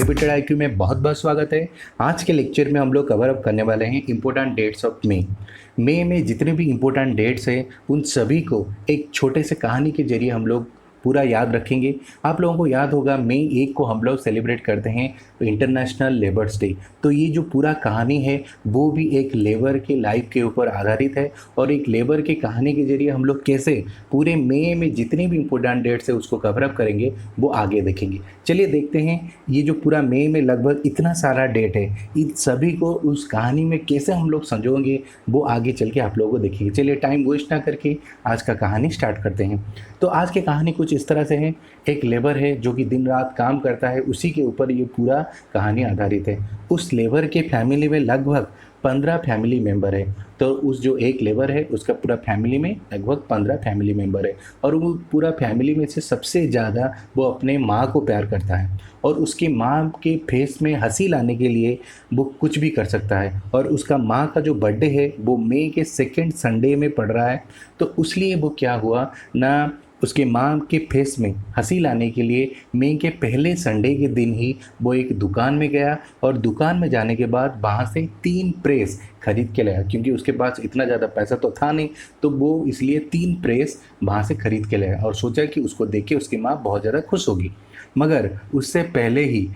Repeated IQ में बहुत बहुत स्वागत है। आज के लेक्चर में हम लोग कवर अप करने वाले हैं इंपॉर्टेंट डेट्स ऑफ मई में जितने भी इंपॉर्टेंट डेट्स हैं उन सभी को एक छोटे से कहानी के जरिए हम लोग पूरा याद रखेंगे। आप लोगों को याद होगा मई 1 को हम लोग सेलिब्रेट करते हैं इंटरनेशनल लेबर्स डे। तो ये जो पूरा कहानी है वो भी एक लेबर के लाइफ के ऊपर आधारित है और एक लेबर की कहानी के जरिए हम लोग कैसे पूरे मई में जितने भी इंपॉर्टेंट डेट्स है उसको कवर अप करेंगे वो आगे देखेंगे। चलिए देखते हैं ये जो पूरा मई में लगभग इतना सारा डेट है इन सभी को उस कहानी में कैसे हम लोग संजोएंगे वो आगे चल के आप लोगों को देखेंगे। चलिए टाइम वेस्ट ना करके आज का कहानी स्टार्ट करते हैं। तो आज की कहानी कुछ इस तरह से है। एक लेबर है जो कि दिन रात काम करता है, उसी के ऊपर ये पूरा कहानी आधारित है। उस लेबर के फैमिली में लगभग 15 फैमिली मेंबर है। तो उस जो एक लेबर है उसका पूरा फैमिली में लगभग 15 फैमिली मेंबर है और वो पूरा फैमिली में से सबसे ज़्यादा वो अपने माँ को प्यार करता है और उसकी माँ के फेस में हंसी लाने के लिए वो कुछ भी कर सकता है। और उसका माँ का जो बर्थडे है वो मई के सेकेंड संडे में पड़ रहा है। तो उसलिए वो क्या हुआ ना, उसके माँ के फेस में हंसी लाने के लिए मई के पहले संडे के दिन ही वो एक दुकान में गया और दुकान में जाने के बाद वहाँ से 3 प्रेस खरीद के लाया। क्योंकि उसके पास इतना ज़्यादा पैसा तो था नहीं, तो वो इसलिए 3 प्रेस वहाँ से खरीद के लाया और सोचा कि उसको देख के उसकी माँ बहुत ज़्यादा खुश होगी। मगर उससे पहले ही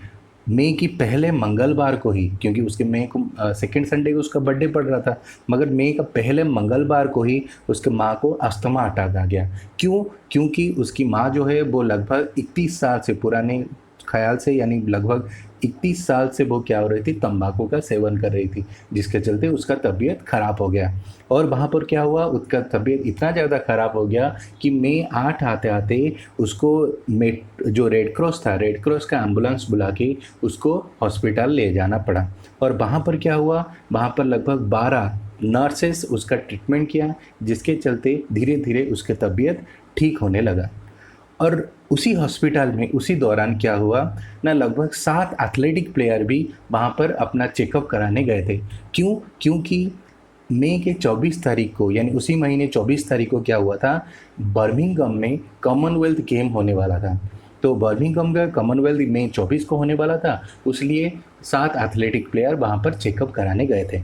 मई की पहले मंगलवार को ही, क्योंकि उसके मई को सेकेंड संडे को उसका बर्थडे पड़ रहा था, मगर मई का पहले मंगलवार को ही उसके माँ को अस्थमा अटैक आ गया। क्यों? क्योंकि उसकी माँ जो है वो लगभग 31 साल से, पुराने ख्याल से यानी लगभग 31 साल से वो क्या हो रही थी, तंबाकू का सेवन कर रही थी, जिसके चलते उसका तबीयत ख़राब हो गया। और वहाँ पर क्या हुआ, उसका तबीयत इतना ज़्यादा ख़राब हो गया कि मई 8 आते आते उसको जो रेड क्रॉस था, रेड क्रॉस का एम्बुलेंस बुला के उसको हॉस्पिटल ले जाना पड़ा। और वहाँ पर क्या हुआ, वहाँ पर लगभग 12 नर्सेस उसका ट्रीटमेंट किया, जिसके चलते धीरे धीरे उसकी तबीयत ठीक होने लगा। और उसी हॉस्पिटल में उसी दौरान क्या हुआ ना, लगभग 7 एथलेटिक प्लेयर भी वहाँ पर अपना चेकअप कराने गए थे। क्यों? क्योंकि मई के 24 तारीख को यानी उसी महीने 24 तारीख को क्या हुआ था, बर्मिंघम में कॉमनवेल्थ गेम होने वाला था। तो बर्मिंघम का कॉमनवेल्थ मई 24 को होने वाला था, इसलिए 7 एथलेटिक प्लेयर वहाँ पर चेकअप कराने गए थे।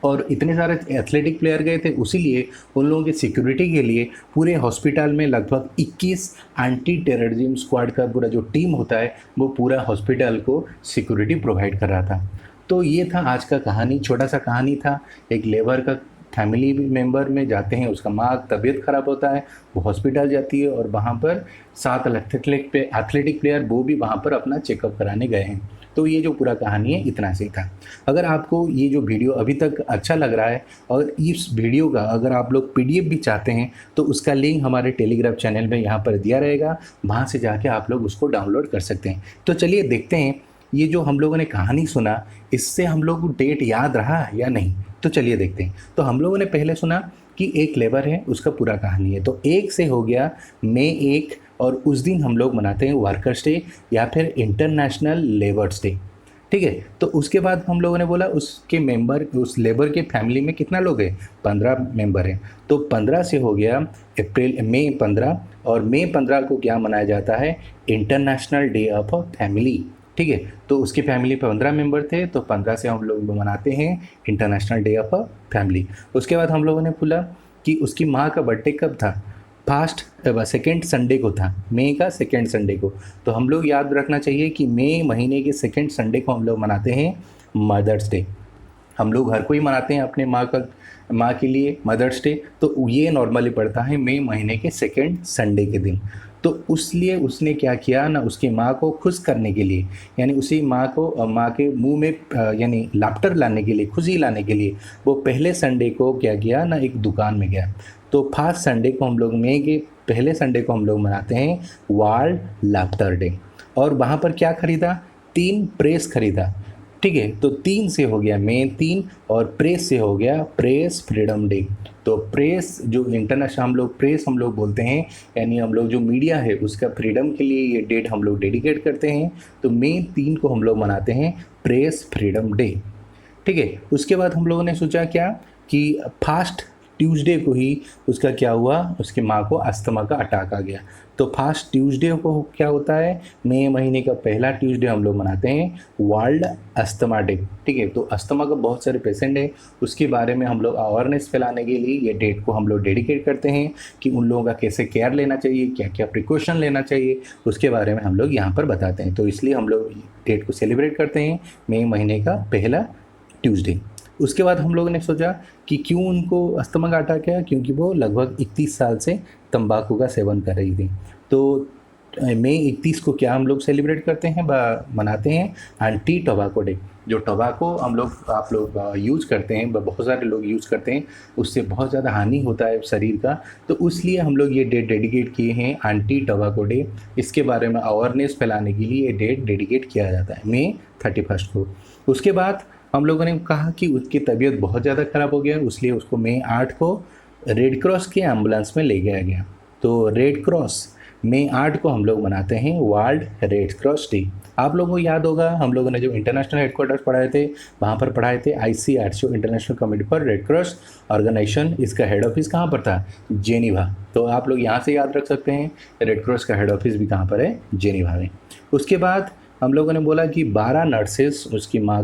और इतने सारे एथलेटिक प्लेयर गए थे, उसीलिए उन लोगों की सिक्योरिटी के लिए पूरे हॉस्पिटल में लगभग 21 एंटी टेररिज्म स्क्वाड का पूरा जो टीम होता है वो पूरा हॉस्पिटल को सिक्योरिटी प्रोवाइड कर रहा था। तो ये था आज का कहानी, छोटा सा कहानी था। एक लेबर का फैमिली मेम्बर में जाते हैं, उसका माँ तबीयत ख़राब होता है, वो हॉस्पिटल जाती है और वहाँ पर 7 एथलेटिक प्लेयर वो भी वहाँ पर अपना चेकअप कराने गए हैं। तो ये जो पूरा कहानी है इतना से था। अगर आपको ये जो वीडियो अभी तक अच्छा लग रहा है और इस वीडियो का अगर आप लोग PDF भी चाहते हैं तो उसका लिंक हमारे टेलीग्राम चैनल में यहाँ पर दिया रहेगा, वहाँ से जाके आप लोग उसको डाउनलोड कर सकते हैं। तो चलिए देखते हैं ये जो हम लोगों ने कहानी सुना इससे हम लोग को डेट याद रहा या नहीं। तो चलिए देखते हैं। तो हम लोगों ने पहले सुना कि एक लेबर है, उसका पूरा कहानी है। तो 1 से हो गया मई 1 और उस दिन हम लोग मनाते हैं वर्कर्स डे या फिर इंटरनेशनल लेबर्स डे। ठीक है। तो उसके बाद हम लोगों ने बोला उसके मेंबर, उस लेबर के फैमिली में कितना लोग हैं, 15 मेंबर हैं। तो 15 से हो गया मई 15 और मई 15 को क्या मनाया जाता है, इंटरनेशनल डे ऑफ फैमिली। ठीक है। तो उसकी फैमिली 15 मेंबर थे, तो 15 से हम लोग मनाते हैं इंटरनेशनल डे ऑफ फैमिली। उसके बाद हम लोगों ने बोला कि उसकी माँ का बर्थडे कब था, सेकेंड संडे को था, मई का सेकेंड संडे को। तो हम लोग याद रखना चाहिए कि मई महीने के सेकेंड संडे को हम लोग मनाते हैं मदर्स डे। हम लोग हर कोई मनाते हैं अपने माँ के लिए मदर्स डे। तो ये नॉर्मली पड़ता है मई महीने के सेकेंड संडे के दिन। तो उसलिए उसने क्या किया ना, उसकी माँ को खुश करने के लिए यानी उसी माँ के मुंह में यानी लाफ्टर लाने के लिए, खुशी लाने के लिए वो पहले संडे को क्या किया ना, एक दुकान में गया। तो फर्स्ट संडे को हम लोग मई के पहले संडे को हम लोग मनाते हैं वर्ल्ड लाफ्टर डे। और वहाँ पर क्या खरीदा, 3 प्रेस खरीदा। ठीक है। तो 3 से हो गया मई 3 और प्रेस से हो गया प्रेस फ्रीडम डे। तो प्रेस जो इंटरनेशनल हम लोग बोलते हैं, यानी हम लोग जो मीडिया है उसका फ्रीडम के लिए ये डेट हम लोग डेडिकेट करते हैं। तो मई 3 को हम लोग मनाते हैं प्रेस फ्रीडम डे। ठीक है। उसके बाद हम लोगों ने सोचा क्या कि फर्स्ट ट्यूसडे को ही उसका क्या हुआ, उसकी माँ को अस्थमा का अटैक आ गया। तो फर्स्ट ट्यूसडे को क्या होता है, मई महीने का पहला ट्यूसडे हम लोग मनाते हैं वर्ल्ड अस्थमा डे। ठीक है, तो अस्थमा का बहुत सारे पेशेंट हैं, उसके बारे में हम लोग अवेयरनेस फैलाने के लिए ये डेट को हम लोग डेडिकेट करते हैं कि उन लोगों का कैसे केयर लेना चाहिए, क्या क्या प्रिकॉशन लेना चाहिए, उसके बारे में हम लोग यहाँ पर बताते हैं। तो इसलिए हम लोग डेट को सेलिब्रेट करते हैं मई महीने का पहला ट्यूसडे। उसके बाद हम लोगों ने सोचा कि क्यों उनको अस्थमा का अटैक आया, क्योंकि वो लगभग 31 साल से तंबाकू का सेवन कर रही थी। तो मई 31 को क्या हम लोग सेलिब्रेट करते हैं, मनाते हैं एंटी टोबैको डे। जो टोबैको हम लोग आप लोग यूज़ करते हैं, बहुत सारे लोग यूज़ करते हैं, उससे बहुत ज़्यादा हानि होता है शरीर का। तो इसलिए हम लोग ये डेट डेडिकेट किए हैं एंटी टोबैको डे। इसके बारे में अवेयरनेस फैलाने के लिए ये डेट डेडिकेट किया जाता है मई 31 को। उसके बाद हम लोगों ने कहा कि उसकी तबीयत बहुत ज़्यादा ख़राब हो गया, इसलिए उसको मई 8 को रेड क्रॉस के एम्बुलेंस में ले गया गया। तो रेड क्रॉस मई 8 को हम लोग मनाते हैं वर्ल्ड रेड क्रॉस डे। आप लोगों को याद होगा, हम लोगों ने जो इंटरनेशनल हेडक्वार्टर्स पढ़ाए थे, वहाँ पर पढ़ाए थे ICRC international committee for red cross organisation. इसका हेड ऑफिस कहाँ पर था, जेनीवा। तो आप लोग यहाँ से याद रख सकते हैं रेड क्रॉस का हेड ऑफिस भी कहाँ पर है, जेनीवा में। उसके बाद हम लोगों ने बोला कि 12 नर्सेस उसकी माँ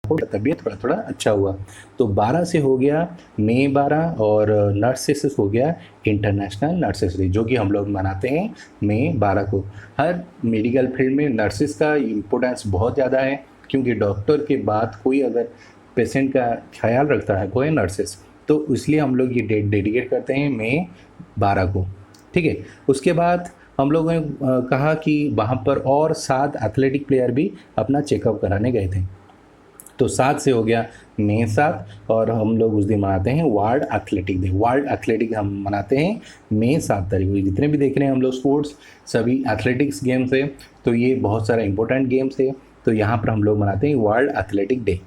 तबीयत थोड़ा थोड़ा अच्छा हुआ, तो 12 से हो गया मई 12, और नर्सेस हो गया इंटरनेशनल नर्सेस डे, जो कि हम लोग मनाते हैं मई 12 को। हर मेडिकल फील्ड में नर्सेस का इम्पोर्टेंस बहुत ज़्यादा है, क्योंकि डॉक्टर के बाद कोई अगर पेशेंट का ख्याल रखता है वो है नर्सेस। तो इसलिए हम लोग ये डेट डेडिकेट करते हैं मई 12 को। ठीक है, उसके बाद हम लोगों ने कहा कि वहाँ पर और 7 एथलेटिक प्लेयर भी अपना चेकअप कराने गए थे। तो 7 से हो गया मई 7, और हम लोग उस दिन मनाते हैं world athletic day. World athletic हम मनाते हैं मई 7 तारीख को। जितने भी देख रहे हैं हम लोग स्पोर्ट्स, सभी एथलेटिक्स गेम्स है, तो ये बहुत सारा इंपॉर्टेंट गेम्स है, तो यहाँ पर हम लोग मनाते हैं वर्ल्ड एथलेटिक डे।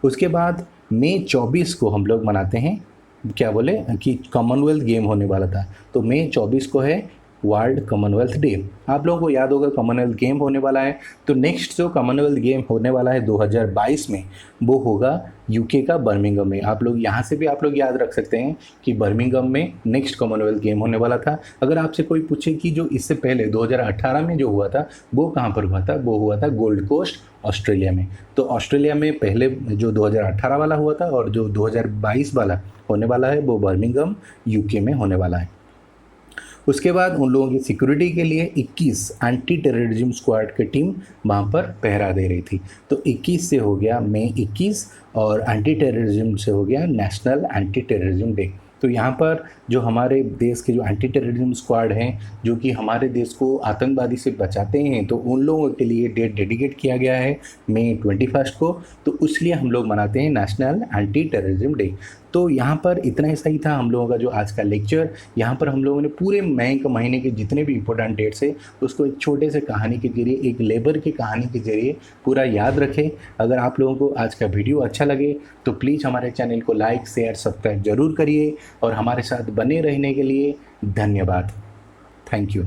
उसके बाद मई 24 को हम लोग मनाते हैं, क्या बोले कि कॉमनवेल्थ गेम होने वाला था, तो मई 24 को है वर्ल्ड कॉमनवेल्थ डे। आप लोगों को याद होगा कॉमनवेल्थ गेम होने वाला है, तो नेक्स्ट जो कॉमनवेल्थ गेम होने वाला है 2022 में, वो होगा यूके का बर्मिंघम में। आप लोग यहाँ से भी आप लोग याद रख सकते हैं कि बर्मिंघम में नेक्स्ट कॉमनवेल्थ गेम होने वाला था। अगर आपसे कोई पूछे कि जो इससे पहले 2018 में जो हुआ था वो कहाँ पर हुआ था, वो हुआ था गोल्ड कोस्ट ऑस्ट्रेलिया में। तो ऑस्ट्रेलिया में पहले जो 2018 वाला हुआ था, और जो 2022 वाला होने वाला है वो बर्मिंघम यूके में होने वाला है। उसके बाद उन लोगों की सिक्योरिटी के लिए 21 एंटी टेररिज्म स्क्वाड की टीम वहाँ पर पहरा दे रही थी। तो 21 से हो गया मई 21, और एंटी टेररिज्म से हो गया नेशनल एंटी टेररिज्म डे। तो यहाँ पर जो हमारे देश के जो एंटी टेररिज्म स्क्वाड हैं, जो कि हमारे देश को आतंकवादी से बचाते हैं, तो उन लोगों के लिए डेट डेडिकेट किया गया है मई 21 को। तो इसलिए हम लोग मनाते हैं नेशनल एंटी टेररिज्म डे। तो यहाँ पर इतना ही सही था हम लोगों का जो आज का लेक्चर। यहाँ पर हम लोगों ने पूरे मई के महीने के जितने भी इंपॉर्टेंट डेट्स है उसको एक छोटे से कहानी के जरिए, एक लेबर की कहानी के जरिए पूरा याद रखें। अगर आप लोगों को आज का वीडियो अच्छा लगे तो प्लीज़ हमारे चैनल को लाइक शेयर सब्सक्राइब ज़रूर करिए, और हमारे साथ बने रहने के लिए धन्यवाद। Thank you.